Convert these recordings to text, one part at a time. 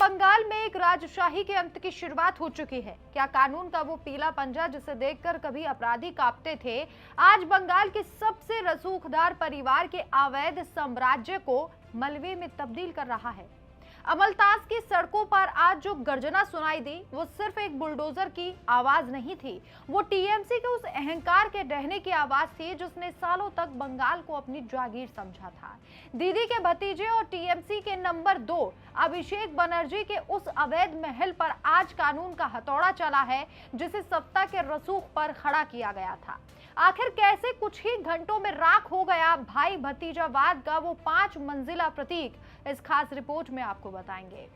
बंगाल में एक राजशाही के अंत की शुरुआत हो चुकी है। क्या कानून का वो पीला पंजा जिसे देखकर कभी अपराधी कांपते थे, आज बंगाल के सबसे रसूखदार परिवार के अवैध साम्राज्य को मलबे में तब्दील कर रहा है। अमलतास की सड़कों पर आज जो गर्जना सुनाई दी, वो सिर्फ एक बुलडोजर की आवाज नहीं थी, वो टीएमसी के उस अहंकार के डहने की आवाज थी जिसने सालों तक बंगाल को अपनी जागीर समझा था। दीदी के भतीजे और टीएमसी के नंबर 2 अभिषेक बनर्जी के उस अवैध महल पर आज कानून का हथौड़ा चला है, जिसे सत्ता के रसूख पर खड़ा किया गया था। आखिर कैसे कुछ ही घंटों में राख हो गया भाई भतीजावाद का वो 5 मंजिला प्रतीक, इस खास रिपोर्ट में आपको बताएंगे।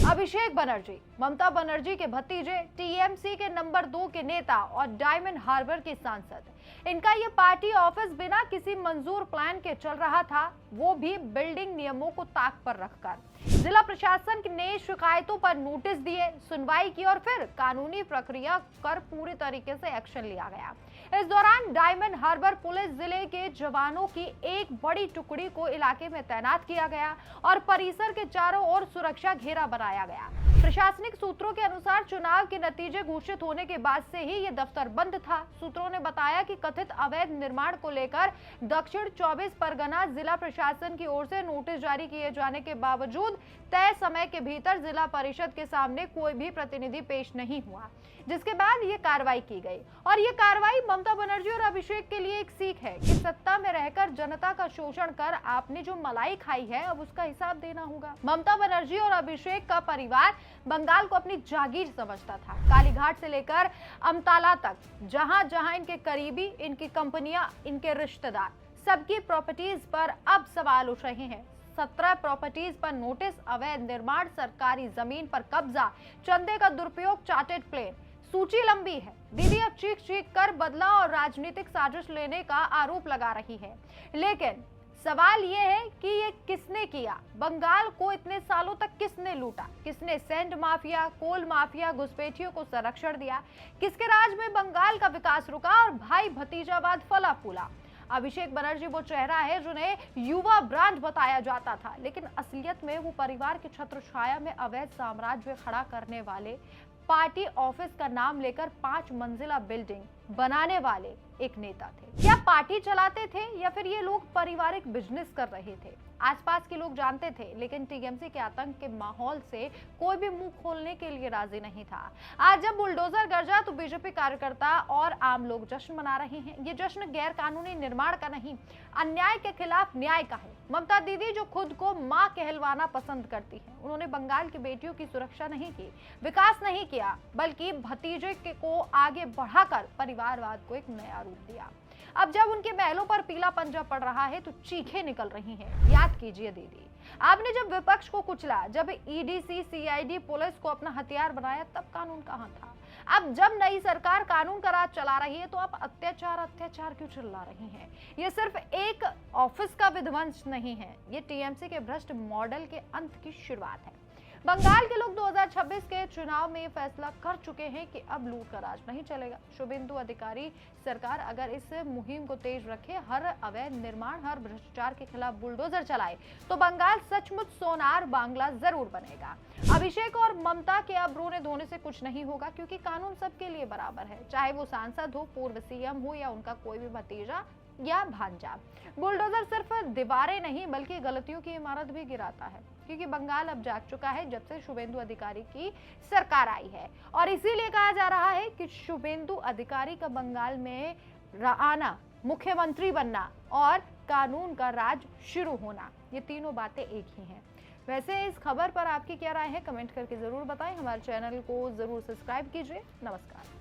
अभिषेक बनर्जी, ममता बनर्जी के भतीजे, टीएमसी के नंबर 2 के नेता और डायमंड हार्बर के सांसद। इनका ये पार्टी ऑफिस बिना किसी मंजूर प्लान के चल रहा था, वो भी बिल्डिंग नियमों को ताक पर रखकर। जिला प्रशासन ने शिकायतों पर नोटिस दिए, सुनवाई की और फिर कानूनी प्रक्रिया कर पूरी तरीके से एक्शन लिया गया। इस दौरान डायमंड हार्बर पुलिस जिले के जवानों की एक बड़ी टुकड़ी को इलाके में तैनात किया गया और परिसर के चारों ओर सुरक्षा घेरा बनाया गया। प्रशासनिक सूत्रों के अनुसार चुनाव के नतीजे घोषित होने के बाद से ही ये दफ्तर बंद था। सूत्रों ने बताया कि कथित अवैध निर्माण को लेकर दक्षिण 24 परगना जिला प्रशासन की ओर से नोटिस जारी किए जाने के बावजूद तय समय के भीतर जिला परिषद के सामने कोई भी प्रतिनिधि पेश नहीं हुआ, जिसके बाद ये कार्रवाई की गई। और ये कार्रवाई ममता बनर्जी और अभिषेक के लिए एक सीख है कि सत्ता में रहकर जनता का शोषण कर आपने जो मलाई खाई है, अब उसका हिसाब देना होगा। ममता बनर्जी और अभिषेक का परिवार बंगाल को अपनी जागीर समझता था। कालीघाट से लेकर अमताला तक, जहां जहां इनके करीबी, इनकी कंपनियां, इनके रिश्तेदार, सबकी प्रॉपर्टीज पर अब सवाल उठ रहे हैं। 17 प्रॉपर्टीज पर नोटिस, अवैध निर्माण, सरकारी जमीन पर कब्जा, चंदे का दुरुपयोग, चार्टेड प्लेन, सूची लंबी है। दीदी अब चीख चीख कर बदला और राजनीतिक साजिश लेने का आरोप लगा रही है। लेकिन सवाल यह है कि ये किसने किया? बंगाल को इतने सालों तक किसने लूटा? किसने सैंड माफिया, कोल माफिया, घुसपैठियों को संरक्षण दिया? किसके राज में बंगाल का विकास रुका और भाई भतीजावाद फला फूला? अभिषेक बनर्जी वो चेहरा है जिन्हें युवा ब्रांड बताया जाता था, लेकिन असलियत में वो परिवार की छत्र छाया में अवैध साम्राज्य खड़ा करने वाले, पार्टी ऑफिस का नाम लेकर 5 मंजिला बिल्डिंग बनाने वाले एक नेता थे। क्या पार्टी चलाते थे या फिर ये लोग पारिवारिक बिजनेस कर रहे थे? आसपास के लोग जानते थे, लेकिन टीएमसी के आतंक के माहौल से कोई भी मुंह खोलने के लिए राजी नहीं था। आज जब बुलडोजर गरजा तो बीजेपी कार्यकर्ता और आम लोग जश्न मना रहे हैं। ये जश्न गैर कानूनी निर्माण का नहीं, अन्याय के खिलाफ न्याय का है। ममता दीदी जो खुद को मां कहलवाना पसंद करती है, उन्होंने बंगाल की बेटियों की सुरक्षा नहीं की, विकास नहीं किया, बल्कि भतीजे को आगे बढ़ाकर परिवारवाद को एक नया रूप दिया। अब जब उनके महलों पर पीला पंजा पड़ रहा है तो चीखें निकल रही हैं। याद कीजिए दीदी, आपने जब विपक्ष को कुचला, जब ईडीसी, सीआईडी, पुलिस को अपना हथियार बनाया, तब कानून कहां था? अब जब नई सरकार कानून का राज चला रही है तो आप अत्याचार क्यों चिल्ला रही हैं? ये सिर्फ एक ऑफिस का विध्वंस नहीं है, ये टीएमसी के भ्रष्ट मॉडल के अंत की शुरुआत है। बंगाल के लोग 2026 के चुनाव में फैसला कर चुके हैं कि अब लूट का राज नहीं चलेगा। शुभेंदु अधिकारी सरकार अगर इस मुहिम को तेज रखे, हर अवैध निर्माण, हर भ्रष्टाचार के खिलाफ बुलडोजर चलाए, तो बंगाल सचमुच सोनार बांग्ला जरूर बनेगा। अभिषेक और ममता के अब रोने धोने से कुछ नहीं होगा, क्योंकि कानून सबके लिए बराबर है, चाहे वो सांसद हो, पूर्व सीएम हो या उनका कोई भी भतीजा या भांजा। बुलडोजर सिर्फ दीवारें नहीं बल्कि गलतियों की इमारत भी गिराता है, क्योंकि बंगाल अब जाग चुका है जब से शुभेंदु अधिकारी की सरकार आई है। और इसीलिए कहा जा रहा है कि शुभेंदु अधिकारी का बंगाल में आना, मुख्यमंत्री बनना और कानून का राज शुरू होना, ये तीनों बातें एक ही हैं। वैसे इस खबर पर आपकी क्या राय है, कमेंट करके जरूर बताएं। हमारे चैनल को जरूर सब्सक्राइब कीजिए। नमस्कार।